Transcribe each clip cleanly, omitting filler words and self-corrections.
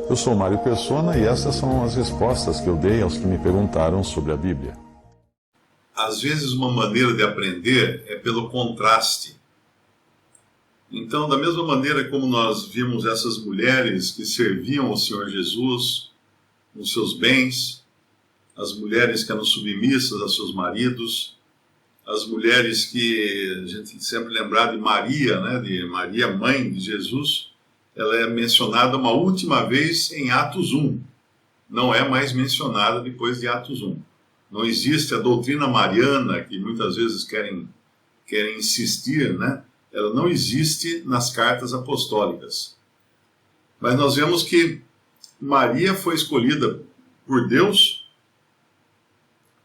Eu sou Mário Persona e essas são as respostas que eu dei aos que me perguntaram sobre a Bíblia. Às vezes uma maneira de aprender é pelo contraste. Então, da mesma maneira como nós vimos essas mulheres que serviam ao Senhor Jesus com seus bens, as mulheres que eram submissas a seus maridos, as mulheres que a gente sempre lembrar de Maria, né, de Maria, mãe de Jesus, ela é mencionada uma última vez em Atos 1. Não é mais mencionada depois de Atos 1. Não existe a doutrina mariana, que muitas vezes querem insistir, né? Ela não existe nas cartas apostólicas. Mas nós vemos que Maria foi escolhida por Deus,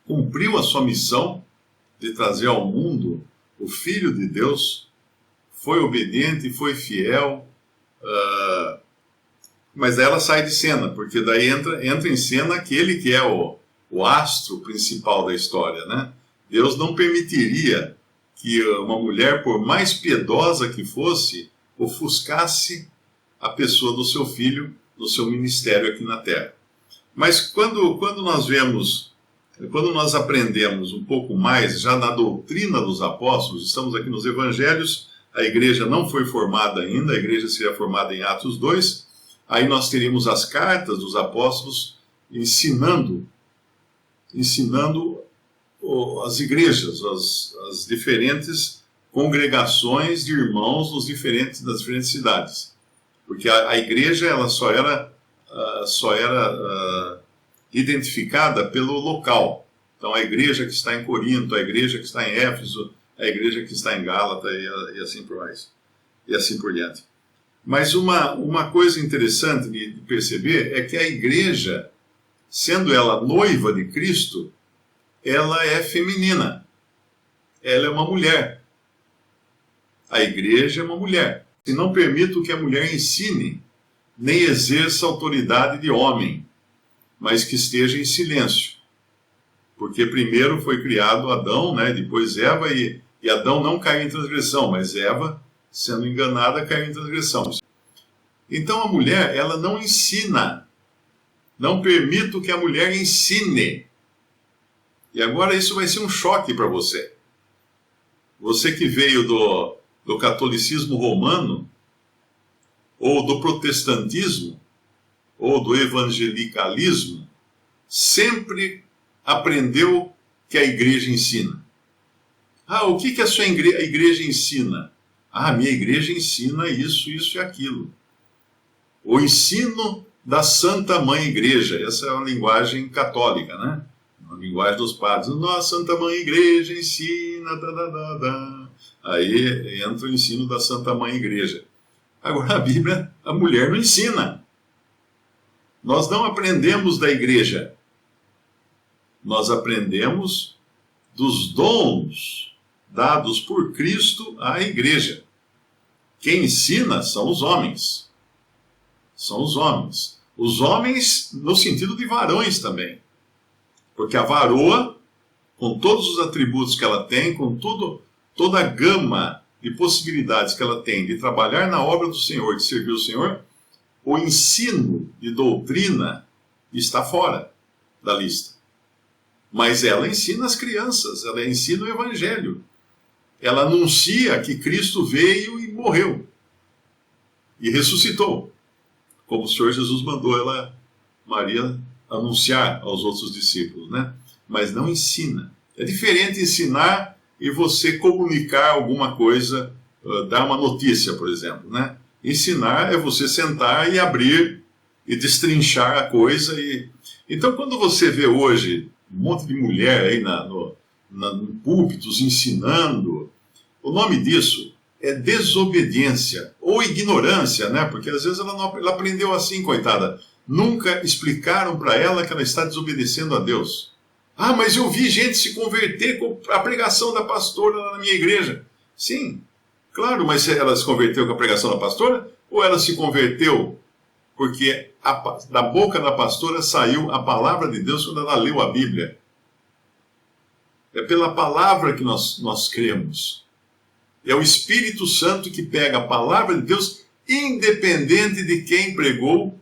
cumpriu a sua missão de trazer ao mundo o Filho de Deus, foi obediente, foi fiel, mas daí ela sai de cena, porque daí entra em cena aquele que é o astro principal da história, né? Deus não permitiria que uma mulher, por mais piedosa que fosse, ofuscasse a pessoa do seu filho, do seu ministério aqui na Terra. Mas quando nós aprendemos um pouco mais, já na doutrina dos apóstolos, estamos aqui nos evangelhos, a igreja não foi formada ainda, a igreja seria formada em Atos 2, aí nós teríamos as cartas dos apóstolos ensinando as igrejas, as diferentes congregações de irmãos nas diferentes cidades. Porque a igreja ela só era identificada pelo local. Então, a igreja que está em Corinto, a igreja que está em Éfeso, a igreja que está em Gálata e assim por mais. E assim por diante. Mas uma coisa interessante de perceber é que a igreja, sendo ela noiva de Cristo, ela é feminina. Ela é uma mulher. A igreja é uma mulher. E não permito que a mulher ensine, nem exerça autoridade de homem, mas que esteja em silêncio. Porque primeiro foi criado Adão, né? Depois Eva, e Adão não caiu em transgressão, mas Eva, sendo enganada, caiu em transgressão. Então a mulher, ela não ensina. Não permito que a mulher ensine. E agora isso vai ser um choque para você. Você que veio do catolicismo romano, ou do protestantismo, ou do evangelicalismo, sempre aprendeu que a igreja ensina. O que a sua igreja ensina? A minha igreja ensina isso, isso e aquilo. O ensino da Santa Mãe Igreja, essa é a linguagem católica, né? A linguagem dos padres. Nossa Santa Mãe Igreja ensina, Aí entra o ensino da Santa Mãe Igreja. Agora a Bíblia, a mulher não ensina. Nós não aprendemos da igreja. Nós aprendemos dos dons dados por Cristo à igreja. Quem ensina são os homens. São os homens. Os homens no sentido de varões também. Porque a varoa, com todos os atributos que ela tem, com toda a gama de possibilidades que ela tem de trabalhar na obra do Senhor, de servir o Senhor, o ensino de doutrina está fora da lista. Mas ela ensina as crianças, ela ensina o Evangelho. Ela anuncia que Cristo veio e morreu. E ressuscitou. Como o Senhor Jesus mandou Maria, anunciar aos outros discípulos, né? Mas não ensina. É diferente ensinar e você comunicar alguma coisa, dar uma notícia, por exemplo, né? Ensinar é você sentar e abrir e destrinchar a coisa. Então, quando você vê hoje um monte de mulher aí em púlpitos ensinando, o nome disso é desobediência ou ignorância, né? Porque às vezes ela aprendeu assim, coitada. Nunca explicaram para ela que ela está desobedecendo a Deus. Mas eu vi gente se converter com a pregação da pastora lá na minha igreja. Sim, claro, mas ela se converteu com a pregação da pastora? Ou ela se converteu porque da boca da pastora saiu a palavra de Deus quando ela leu a Bíblia? É pela palavra que nós cremos. É o Espírito Santo que pega a palavra de Deus independente de quem pregou,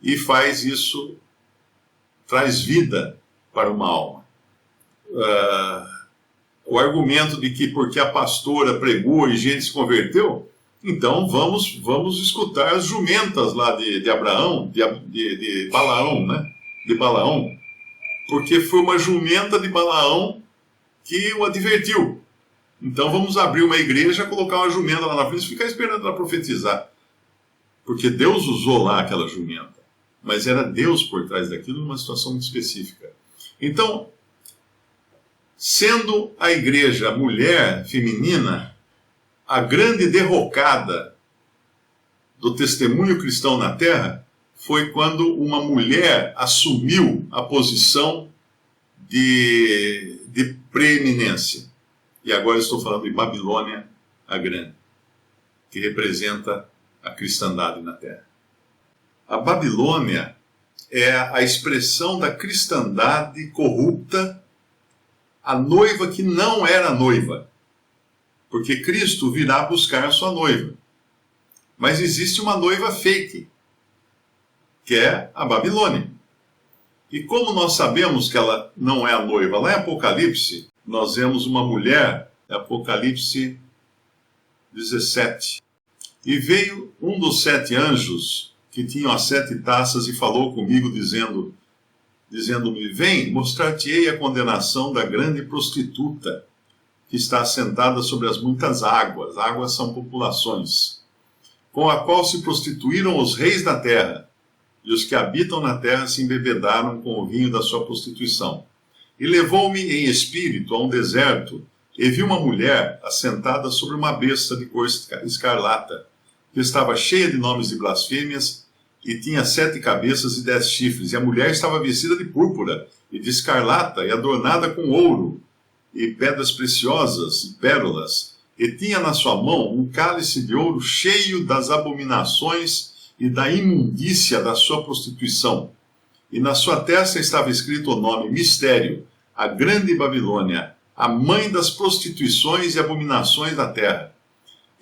e faz isso, traz vida para uma alma. O argumento de que porque a pastora pregou e gente se converteu, então vamos escutar as jumentas lá de Abraão, de Balaão, né? De Balaão, porque foi uma jumenta de Balaão que o advertiu. Então vamos abrir uma igreja, colocar uma jumenta lá na frente e ficar esperando ela profetizar. Porque Deus usou lá aquela jumenta. Mas era Deus por trás daquilo numa situação muito específica. Então, sendo a igreja a mulher feminina a grande derrocada do testemunho cristão na Terra, foi quando uma mulher assumiu a posição de preeminência. E agora estou falando de Babilônia a Grande, que representa a cristandade na Terra. A Babilônia é a expressão da cristandade corrupta, a noiva que não era noiva, porque Cristo virá buscar a sua noiva. Mas existe uma noiva fake, que é a Babilônia. E como nós sabemos que ela não é a noiva? Lá em Apocalipse, nós vemos uma mulher, Apocalipse 17. E veio um dos 7 anjos, que tinham as 7 taças, e falou comigo, dizendo-me: vem, mostrar-te-ei a condenação da grande prostituta, que está assentada sobre as muitas águas. Águas são populações, com a qual se prostituíram os reis da terra, e os que habitam na terra se embebedaram com o vinho da sua prostituição. E levou-me em espírito a um deserto, e vi uma mulher assentada sobre uma besta de cor escarlata, que estava cheia de nomes de blasfêmias, e tinha 7 cabeças e 10 chifres. E a mulher estava vestida de púrpura, e de escarlata, e adornada com ouro, e pedras preciosas, e pérolas, e tinha na sua mão um cálice de ouro cheio das abominações e da imundícia da sua prostituição. E na sua testa estava escrito o nome: Mistério, a grande Babilônia, a mãe das prostituições e abominações da terra.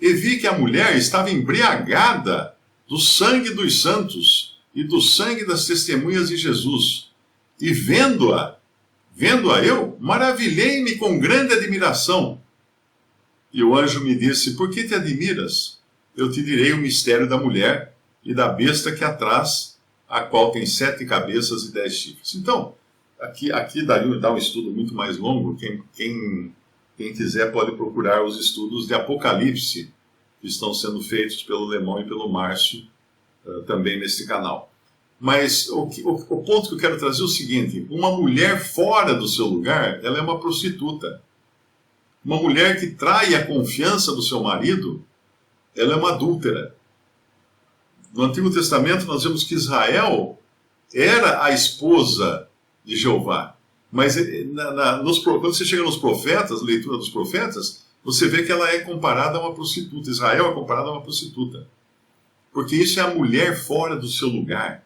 E vi que a mulher estava embriagada do sangue dos santos e do sangue das testemunhas de Jesus. E vendo-a eu, maravilhei-me com grande admiração. E o anjo me disse: por que te admiras? Eu te direi o mistério da mulher e da besta que a traz, a qual tem 7 cabeças e 10 chifres. Então, aqui dá um estudo muito mais longo. Quem quiser pode procurar os estudos de Apocalipse, que estão sendo feitos pelo Lemão e pelo Márcio, também neste canal. Mas o ponto que eu quero trazer é o seguinte: uma mulher fora do seu lugar, ela é uma prostituta. Uma mulher que trai a confiança do seu marido, ela é uma adúltera. No Antigo Testamento nós vemos que Israel era a esposa de Jeová. Mas quando você chega nos profetas, leitura dos profetas, você vê que ela é comparada a uma prostituta. Israel é comparada a uma prostituta. Porque isso é a mulher fora do seu lugar.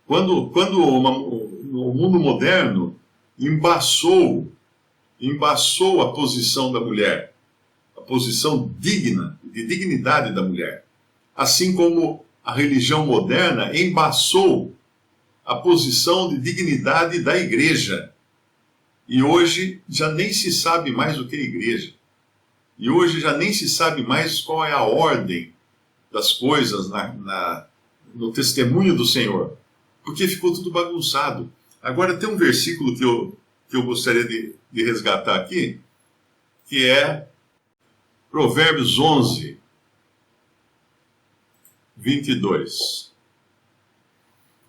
Quando o mundo moderno embaçou a posição da mulher, a posição digna, de dignidade da mulher, assim como a religião moderna embaçou a posição de dignidade da igreja. E hoje já nem se sabe mais o que é igreja. E hoje já nem se sabe mais qual é a ordem das coisas no testemunho do Senhor. Porque ficou tudo bagunçado. Agora tem um versículo que eu gostaria de resgatar aqui, que é Provérbios 11, 22.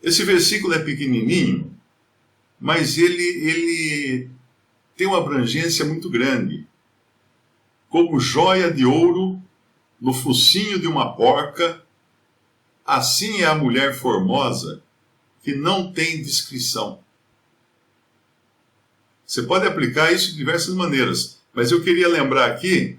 Esse versículo é pequenininho, mas ele tem uma abrangência muito grande. Como joia de ouro no focinho de uma porca, assim é a mulher formosa que não tem discrição. Você pode aplicar isso de diversas maneiras, mas eu queria lembrar aqui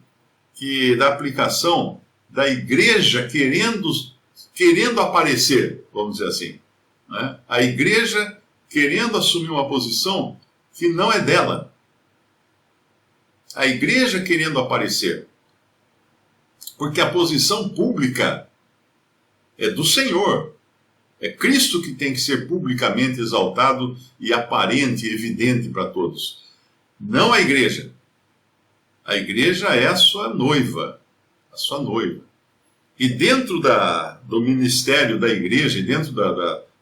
que da aplicação da igreja querendo aparecer, vamos dizer assim, né? A igreja querendo assumir uma posição que não é dela. A igreja querendo aparecer. Porque a posição pública é do Senhor. É Cristo que tem que ser publicamente exaltado e aparente e evidente para todos. Não a igreja. A igreja é a sua noiva. A sua noiva. E dentro do ministério da igreja, e dentro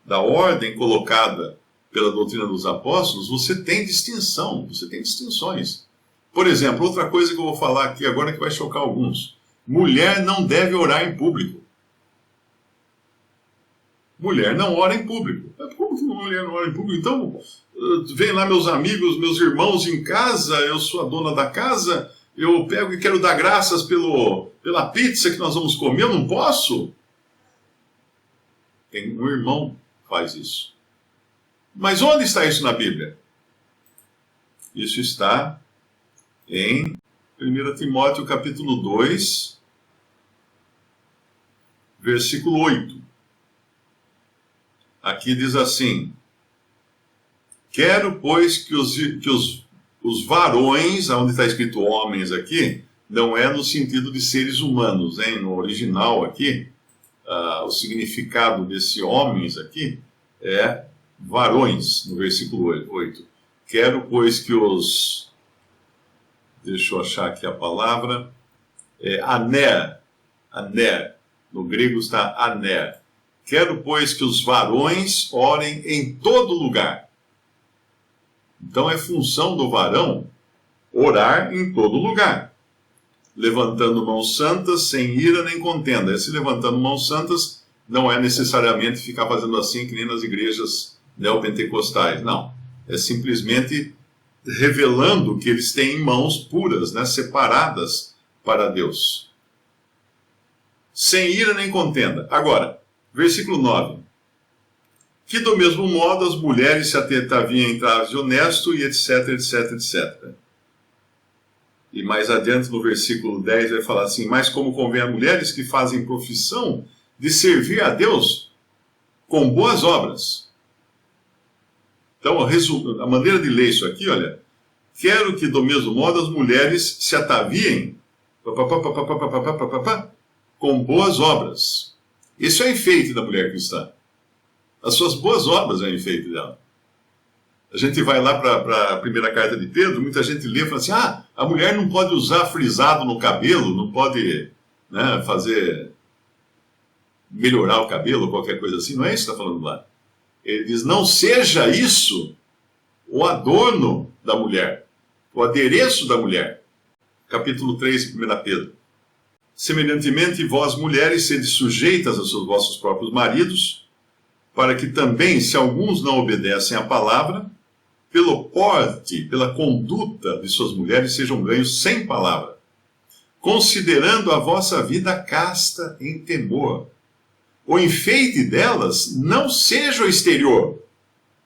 da ordem colocada pela doutrina dos apóstolos, você tem distinção, você tem distinções. Por exemplo, outra coisa que eu vou falar aqui agora que vai chocar alguns. Mulher não deve orar em público. Mulher não ora em público. Como que mulher não ora em público? Então, vem lá meus amigos, meus irmãos em casa, eu sou a dona da casa, eu pego e quero dar graças pela pizza que nós vamos comer, eu não posso? Tem um irmão que faz isso. Mas onde está isso na Bíblia? Isso está em 1 Timóteo capítulo 2, versículo 8. Aqui diz assim: quero, pois, que os varões, onde está escrito homens aqui, não é no sentido de seres humanos, hein? No original aqui, o significado desse homens aqui é varões, no versículo 8. Quero, pois, que os... Deixa eu achar aqui a palavra. Aner. No grego está aner. Quero, pois, que os varões orem em todo lugar. Então é função do varão orar em todo lugar, levantando mãos santas, sem ira nem contenda. Esse levantando mãos santas não é necessariamente ficar fazendo assim que nem nas igrejas neopentecostais. Não. É simplesmente revelando que eles têm mãos puras, né, separadas para Deus. Sem ira nem contenda. Agora, versículo 9. Que do mesmo modo as mulheres se atentaviam em trajes de honesto e etc. E mais adiante no versículo 10 vai falar assim: mas como convém a mulheres que fazem profissão de servir a Deus com boas obras. Então, a maneira de ler isso aqui, olha, quero que do mesmo modo as mulheres se ataviem com boas obras. Isso é enfeite da mulher cristã. As suas boas obras é o enfeite dela. A gente vai lá para a primeira carta de Pedro, muita gente lê e fala assim: a mulher não pode usar frisado no cabelo, não pode, né, melhorar o cabelo, qualquer coisa assim. Não é isso que está falando lá. Ele diz: não seja isso o adorno da mulher, o adereço da mulher. Capítulo 3, 1 Pedro. Semelhantemente, vós mulheres, sede sujeitas aos vossos próprios maridos, para que também, se alguns não obedecem à palavra, pelo porte, pela conduta de suas mulheres, sejam ganhos sem palavra, considerando a vossa vida casta em temor. O enfeite delas não seja o exterior,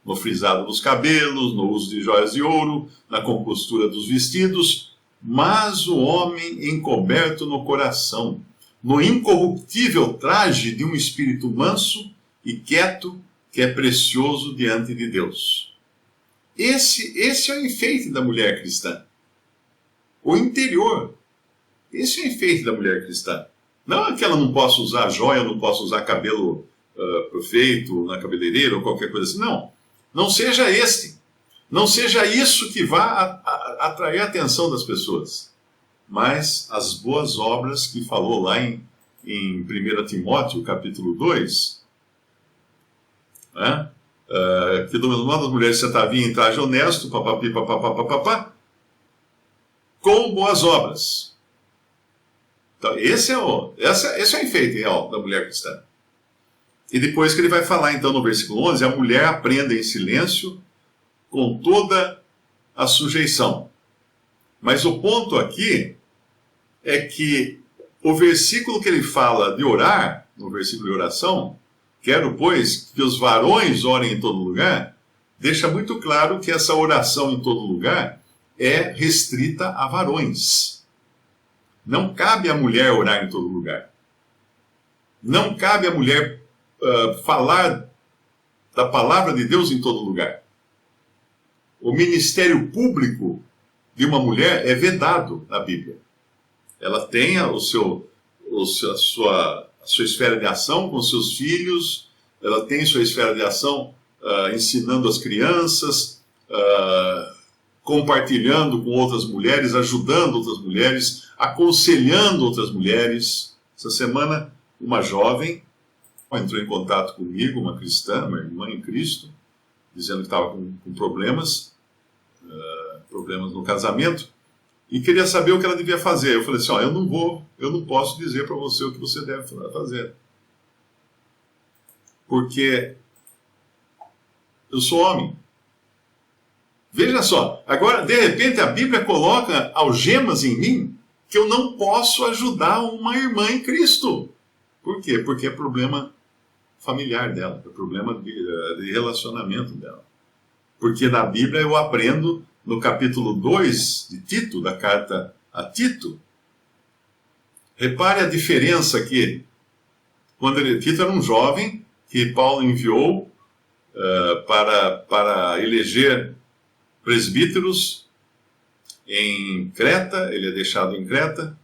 no frisado dos cabelos, no uso de joias de ouro, na compostura dos vestidos, mas o homem encoberto no coração, no incorruptível traje de um espírito manso e quieto, que é precioso diante de Deus. Esse é o enfeite da mulher cristã. O interior. Esse é o enfeite da mulher cristã. Não é que ela não possa usar joia, não possa usar cabelo feito na cabeleireira ou qualquer coisa assim. Não. Não seja este. Não seja isso que vá atrair a atenção das pessoas. Mas as boas obras que falou lá em 1 Timóteo, capítulo 2, né? Que do mesmo modo as mulheres se ataviam em traje honesto, com boas obras. Então, esse é o enfeite real da mulher cristã. E depois que ele vai falar, então, no versículo 11, a mulher aprenda em silêncio com toda a sujeição. Mas o ponto aqui é que o versículo que ele fala de orar, no versículo de oração, quero, pois, que os varões orem em todo lugar, deixa muito claro que essa oração em todo lugar é restrita a varões. Não cabe à mulher orar em todo lugar. Não cabe à mulher falar da palavra de Deus em todo lugar. O ministério público de uma mulher é vedado na Bíblia. Ela tem o a sua esfera de ação com seus filhos, ela tem sua esfera de ação ensinando as crianças, compartilhando com outras mulheres, ajudando outras mulheres, aconselhando outras mulheres. Essa semana, uma jovem entrou em contato comigo, uma cristã, uma irmã em Cristo, dizendo que estava com problemas no casamento, e queria saber o que ela devia fazer. Eu falei assim, eu não posso dizer para você o que você deve fazer. Porque eu sou homem. Veja só, agora, de repente, a Bíblia coloca algemas em mim que eu não posso ajudar uma irmã em Cristo. Por quê? Porque é problema familiar dela, é problema de relacionamento dela. Porque na Bíblia eu aprendo, no capítulo 2 de Tito, da carta a Tito, repare a diferença aqui. Tito era um jovem que Paulo enviou para eleger presbíteros em Creta, ele é deixado em Creta.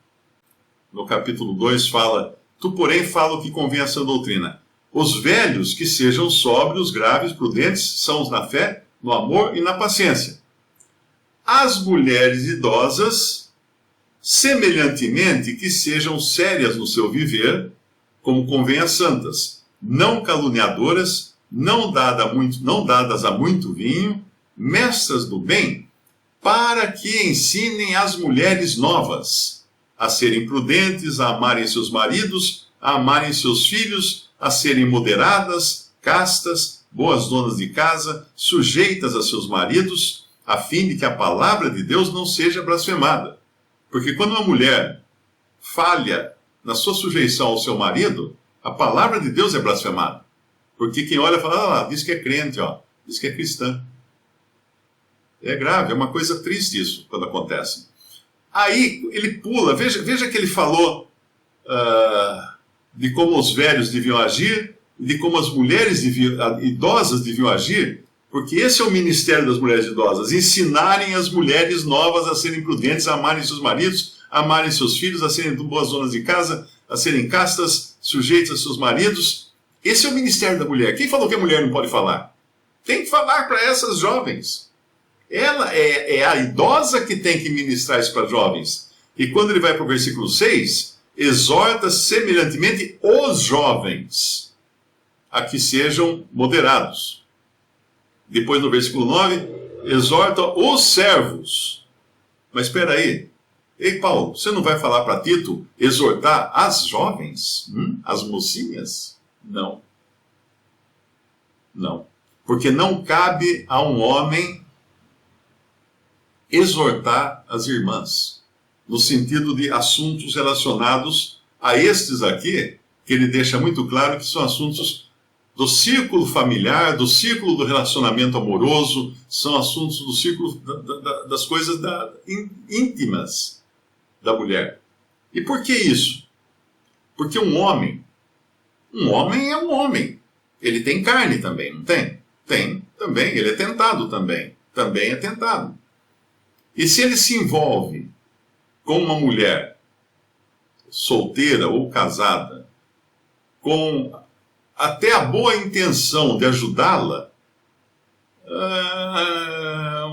No capítulo 2 fala, tu porém fala o que convém a sã doutrina. Os velhos que sejam sóbrios, graves, prudentes, sãos na fé, no amor e na paciência. As mulheres idosas, semelhantemente, que sejam sérias no seu viver, como convém a santas, não caluniadoras, não dadas a muito vinho, mestras do bem, para que ensinem as mulheres novas a serem prudentes, a amarem seus maridos, a amarem seus filhos, a serem moderadas, castas, boas donas de casa, sujeitas a seus maridos, a fim de que a palavra de Deus não seja blasfemada. Porque quando uma mulher falha na sua sujeição ao seu marido, a palavra de Deus é blasfemada. Porque quem olha fala, diz que é crente, diz que é cristã. É grave, é uma coisa triste isso, quando acontece. Aí ele pula, veja que ele falou de como os velhos deviam agir, e de como as mulheres idosas deviam agir, porque esse é o ministério das mulheres idosas, ensinarem as mulheres novas a serem prudentes, a amarem seus maridos, a amarem seus filhos, a serem boas donas de casa, a serem castas, sujeitas a seus maridos. Esse é o ministério da mulher. Quem falou que a mulher não pode falar? Tem que falar para essas jovens. Ela é a idosa que tem que ministrar isso para jovens. E quando ele vai para o versículo 6, exorta semelhantemente os jovens a que sejam moderados. Depois no versículo 9, exorta os servos. Mas espera aí. Ei, Paulo, você não vai falar para Tito exortar as jovens? As mocinhas? Não. Não. Porque não cabe a um homem exortar as irmãs, no sentido de assuntos relacionados a estes aqui, que ele deixa muito claro que são assuntos do círculo familiar, do círculo do relacionamento amoroso, são assuntos do círculo das coisas íntimas da mulher. E por que isso? Porque um homem é um homem. Ele tem carne também, não tem? Tem também, ele é tentado também. Também é tentado. E se ele se envolve com uma mulher solteira ou casada, com até a boa intenção de ajudá-la,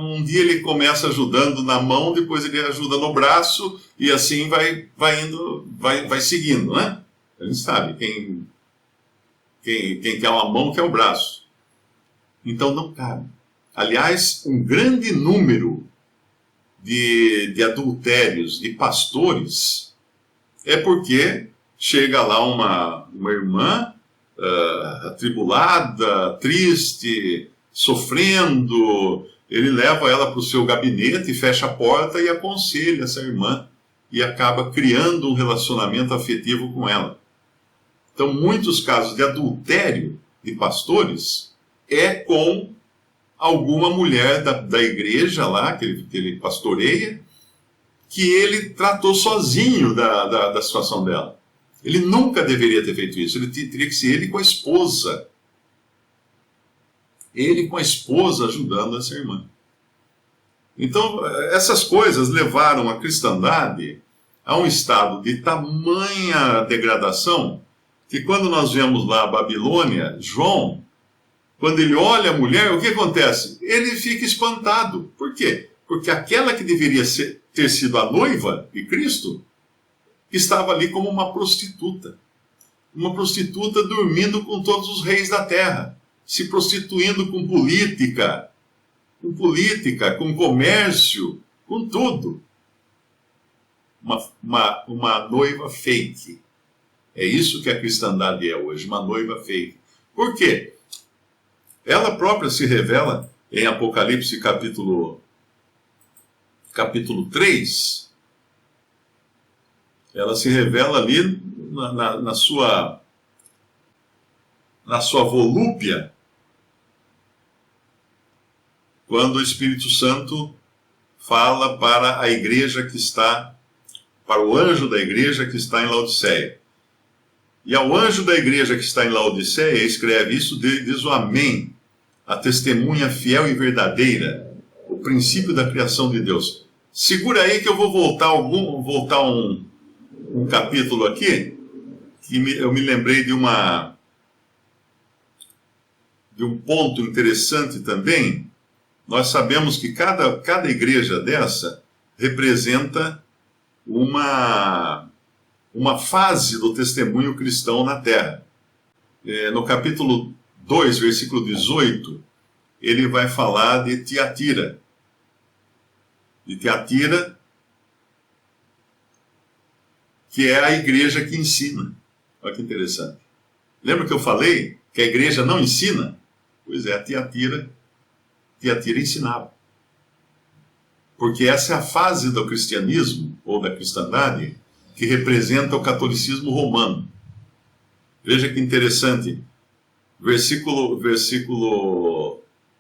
um dia ele começa ajudando na mão, depois ele ajuda no braço, e assim vai seguindo, né? A gente sabe, quem quer uma mão quer o braço. Então não cabe. Aliás, um grande número de adultérios, de pastores, é porque chega lá uma irmã atribulada, triste, sofrendo, ele leva ela para o seu gabinete, fecha a porta e aconselha essa irmã e acaba criando um relacionamento afetivo com ela. Então, muitos casos de adultério de pastores é com alguma mulher da igreja lá, que ele pastoreia, que ele tratou sozinho da situação dela. Ele nunca deveria ter feito isso. Ele teria que ser ele com a esposa. Ele com a esposa ajudando essa irmã. Então, essas coisas levaram a cristandade a um estado de tamanha degradação que quando nós vemos lá a Babilônia, João, quando ele olha a mulher, o que acontece? Ele fica espantado. Por quê? Porque aquela que deveria ter sido a noiva de Cristo estava ali como uma prostituta. Uma prostituta dormindo com todos os reis da terra, se prostituindo com política, com comércio, com tudo. Uma noiva fake. É isso que a cristandade é hoje, uma noiva fake. Por quê? Ela própria se revela em Apocalipse capítulo 3. Ela se revela ali na sua volúpia, quando o Espírito Santo fala para a igreja que está, para o anjo da igreja que está em Laodiceia. E ao anjo da igreja que está em Laodiceia, escreve isso, diz o Amém, a testemunha fiel e verdadeira, o princípio da criação de Deus. Segura aí que eu vou voltar um capítulo aqui, que eu me lembrei de um ponto interessante também. Nós sabemos que cada igreja dessa representa uma fase do testemunho cristão na Terra. No capítulo 2, versículo 18, ele vai falar de Tiatira. De Tiatira, que é a igreja que ensina. Olha que interessante. Lembra que eu falei que a igreja não ensina? Pois é, a Tiatira ensinava. Porque essa é a fase do cristianismo, ou da cristandade, que representa o catolicismo romano. Veja que interessante. Versículo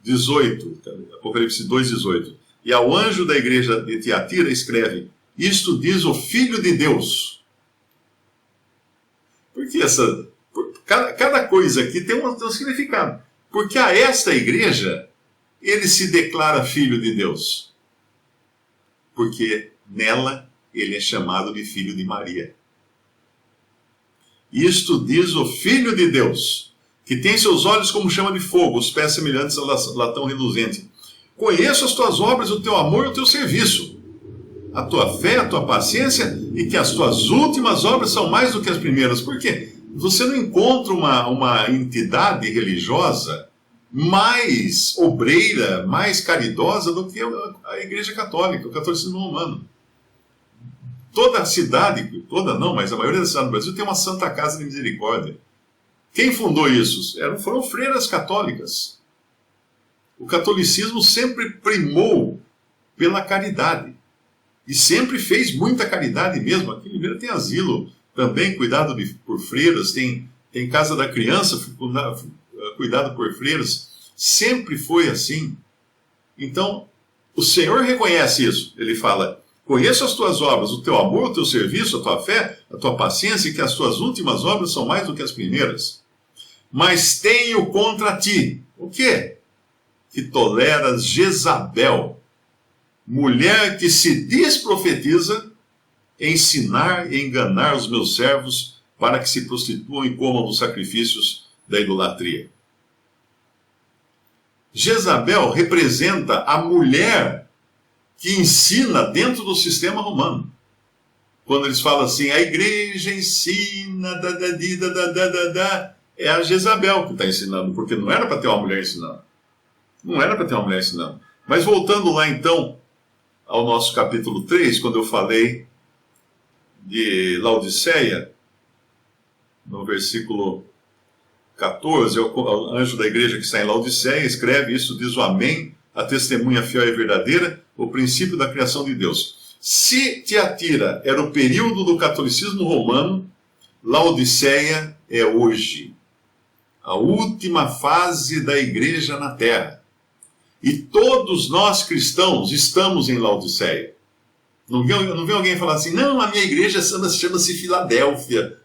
18, Apocalipse 2, 18. E ao anjo da igreja de Tiatira escreve: isto diz o Filho de Deus. Porque cada coisa aqui tem um significado. Porque a esta igreja, ele se declara Filho de Deus. Porque nela ele é chamado de Filho de Maria. Isto diz o Filho de Deus, que tem seus olhos como chama de fogo, os pés semelhantes a latão reluzente. Conheço as tuas obras, o teu amor e o teu serviço, a tua fé, a tua paciência, e que as tuas últimas obras são mais do que as primeiras. Por quê? Você não encontra uma entidade religiosa mais obreira, mais caridosa do que a Igreja Católica, o catolicismo romano. Toda a cidade, toda não, mas a maioria das cidades do Brasil tem uma Santa Casa de Misericórdia. Quem fundou isso? Foram freiras católicas. O catolicismo sempre primou pela caridade. E sempre fez muita caridade mesmo. Aqui em Limeira tem asilo também, cuidado por freiras, tem casa da criança, cuidado por freiras. Sempre foi assim. Então, o Senhor reconhece isso. Ele fala: conheço as tuas obras, o teu amor, o teu serviço, a tua fé, a tua paciência, e que as tuas últimas obras são mais do que as primeiras. Mas tenho contra ti, o quê? Que toleras Jezabel, mulher que se diz profetiza, ensinar e enganar os meus servos para que se prostituam e comam dos sacrifícios da idolatria. Jezabel representa a mulher que ensina dentro do sistema romano. Quando eles falam assim, a igreja ensina, é a Jezabel que está ensinando, porque não era para ter uma mulher ensinando. Não era para ter uma mulher ensinando. Mas voltando lá então ao nosso capítulo 3, quando eu falei de Laodiceia, no versículo 14, o anjo da igreja que está em Laodiceia escreve: isso diz o Amém, a testemunha fiel e verdadeira, o princípio da criação de Deus. Se Tiatira era o período do catolicismo romano, Laodiceia é hoje a última fase da igreja na Terra. E todos nós cristãos estamos em Laodiceia. Não vem alguém falar assim: não, a minha igreja chama-se Filadélfia.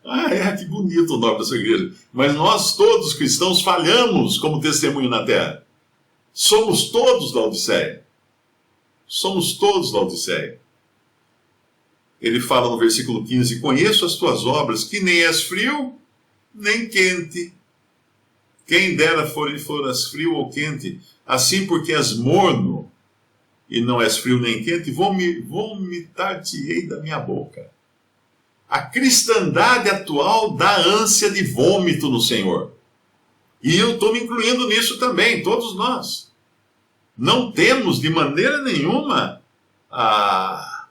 Que bonito o nome da sua igreja. Mas nós todos cristãos falhamos como testemunho na Terra. Somos todos Laodiceia. Somos todos Laodiceia. ele fala no versículo 15: conheço as tuas obras, que nem és frio, nem quente. Quem dera foras frio ou quente, assim porque és morno, e não és frio nem quente, vomitar-te-ei da minha boca. A cristandade atual dá ânsia de vômito no Senhor. E eu estou me incluindo nisso também, todos nós. Não temos de maneira nenhuma a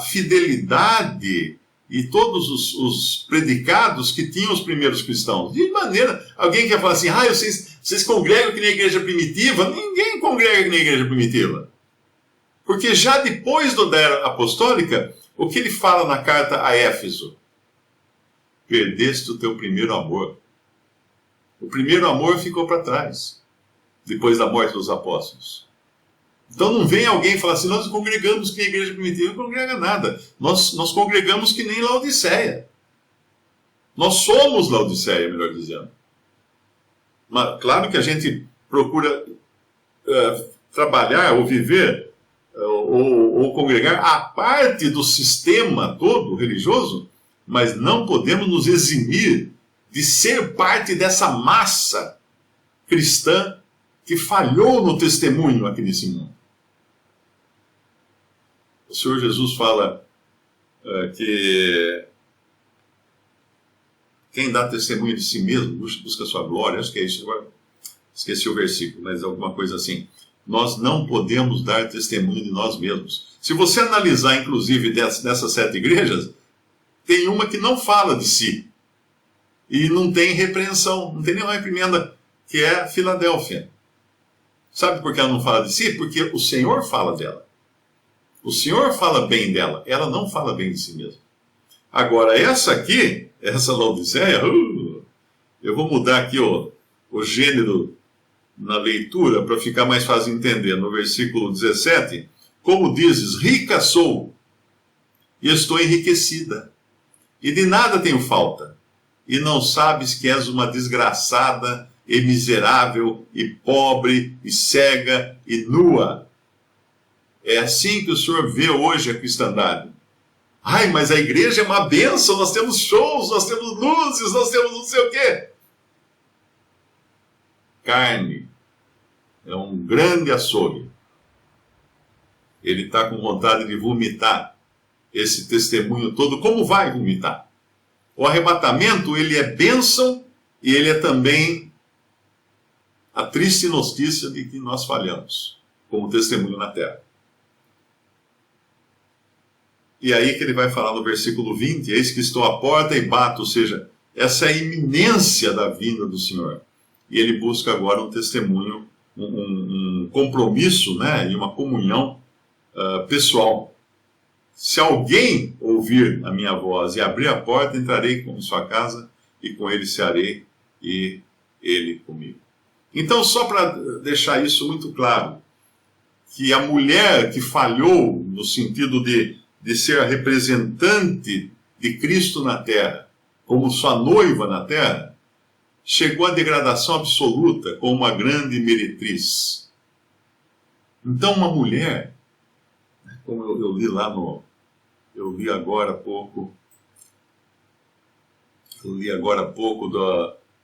fidelidade e todos os predicados que tinham os primeiros cristãos. De maneira, alguém quer falar assim, vocês congregam que nem a igreja primitiva? Ninguém congrega que nem a igreja primitiva. Porque já depois da era apostólica, o que ele fala na carta a Éfeso? Perdeste o teu primeiro amor. O primeiro amor ficou para trás, depois da morte dos apóstolos. Então não vem alguém falar assim, nós congregamos que nem a igreja primitiva. Não congrega nada. Nós congregamos que nem Laodiceia. Nós somos Laodiceia, melhor dizendo. Mas, claro que a gente procura trabalhar ou viver ou congregar a parte do sistema todo religioso, mas não podemos nos eximir de ser parte dessa massa cristã que falhou no testemunho aqui nesse mundo. O Senhor Jesus fala que quem dá testemunho de si mesmo busca a sua glória. Acho que é isso. Agora esqueci o versículo, mas alguma coisa assim. Nós não podemos dar testemunho de nós mesmos. Se você analisar, inclusive, dessas 7 igrejas, tem uma que não fala de si. E não tem repreensão, não tem nenhuma reprimenda, que é a Filadélfia. Sabe por que ela não fala de si? Porque o Senhor fala dela. O Senhor fala bem dela, ela não fala bem de si mesma. Agora, essa aqui, essa Laodiceia, eu vou mudar aqui o gênero na leitura para ficar mais fácil de entender. No versículo 17, como dizes, rica sou e estou enriquecida, e de nada tenho falta, e não sabes que és uma desgraçada e miserável e pobre e cega e nua. É assim que o Senhor vê hoje a cristandade. Mas a igreja é uma bênção, nós temos shows, nós temos luzes, nós temos não sei o quê. Carne é um grande açougue. Ele está com vontade de vomitar esse testemunho todo. Como vai vomitar? O arrebatamento, ele é bênção e ele é também a triste notícia de que nós falhamos como testemunho na terra. E aí que ele vai falar no versículo 20, eis que estou à porta e bato, ou seja, essa é a iminência da vinda do Senhor. E ele busca agora um testemunho, um compromisso, né, e uma comunhão pessoal. Se alguém ouvir a minha voz e abrir a porta, entrarei em sua casa e com ele cearei e ele comigo. Então, só para deixar isso muito claro, que a mulher que falhou no sentido de ser a representante de Cristo na terra, como sua noiva na terra, chegou à degradação absoluta como uma grande meretriz. Então, uma mulher, como eu li lá eu li agora há pouco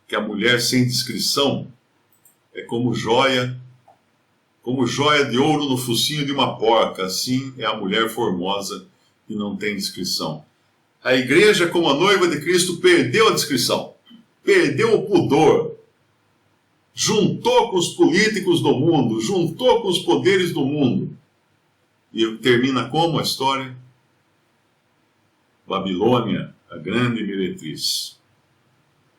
que a mulher sem discrição é como joia de ouro no focinho de uma porca, assim é a mulher formosa que não tem discrição. A igreja, como a noiva de Cristo, perdeu a discrição, perdeu o pudor, juntou com os políticos do mundo, juntou com os poderes do mundo. E termina como a história? Babilônia, a grande meretriz.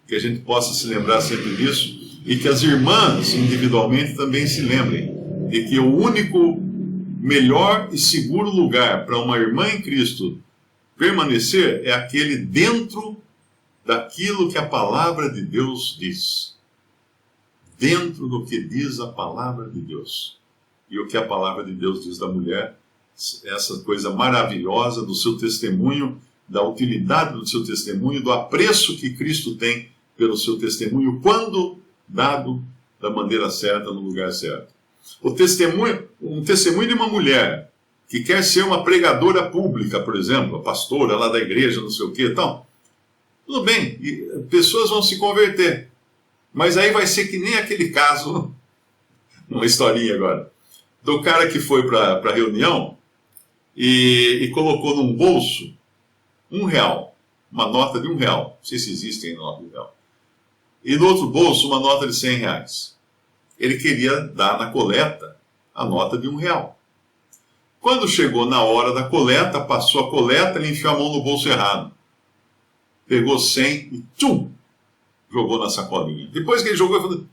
Que a gente possa se lembrar sempre disso e que as irmãs individualmente também se lembrem de que o único melhor e seguro lugar para uma irmã em Cristo permanecer é aquele dentro daquilo que a palavra de Deus diz. Dentro do que diz a palavra de Deus. E o que a palavra de Deus diz da mulher, essa coisa maravilhosa do seu testemunho, da utilidade do seu testemunho, do apreço que Cristo tem pelo seu testemunho, quando dado da maneira certa, no lugar certo. Um testemunho de uma mulher que quer ser uma pregadora pública, por exemplo, a pastora lá da igreja, não sei o quê, então, tudo bem, pessoas vão se converter, mas aí vai ser que nem aquele caso, uma historinha agora, do cara que foi para a reunião e colocou num bolso R$1, uma nota de R$1, não sei se existem nota de R$1, e no outro bolso uma nota de R$100. Ele queria dar na coleta a nota de R$1. Quando chegou na hora da coleta, passou a coleta, ele enfiou a mão no bolso errado. Pegou 100 e tchum! Jogou na sacolinha. Depois que ele jogou, ele falou: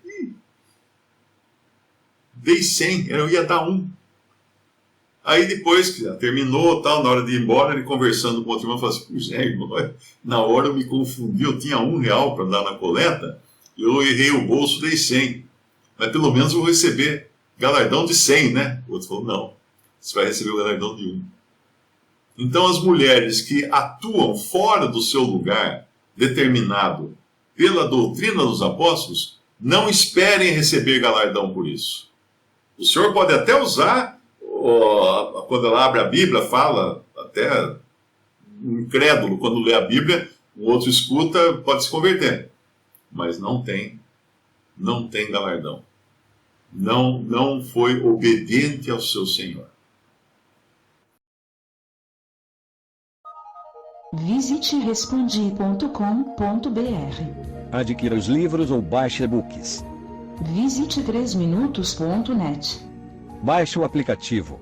dei 100, eu ia dar 1. Aí depois que terminou, tal, na hora de ir embora, ele conversando com o outro irmão, falou assim: irmão, na hora eu me confundi, eu tinha R$1 para dar na coleta, eu errei o bolso, dei 100. Mas pelo menos eu vou receber galardão de 100, né? O outro falou: não, você vai receber o galardão de 1. Então as mulheres que atuam fora do seu lugar determinado pela doutrina dos apóstolos, não esperem receber galardão por isso. O senhor pode até usar, quando ela abre a Bíblia, fala, até um incrédulo, quando lê a Bíblia, o outro escuta, pode se converter. Mas não tem galardão. Não foi obediente ao seu Senhor. Visite respondi.com.br. Adquira os livros ou baixe e-books. Visite 3minutos.net. Baixe o aplicativo.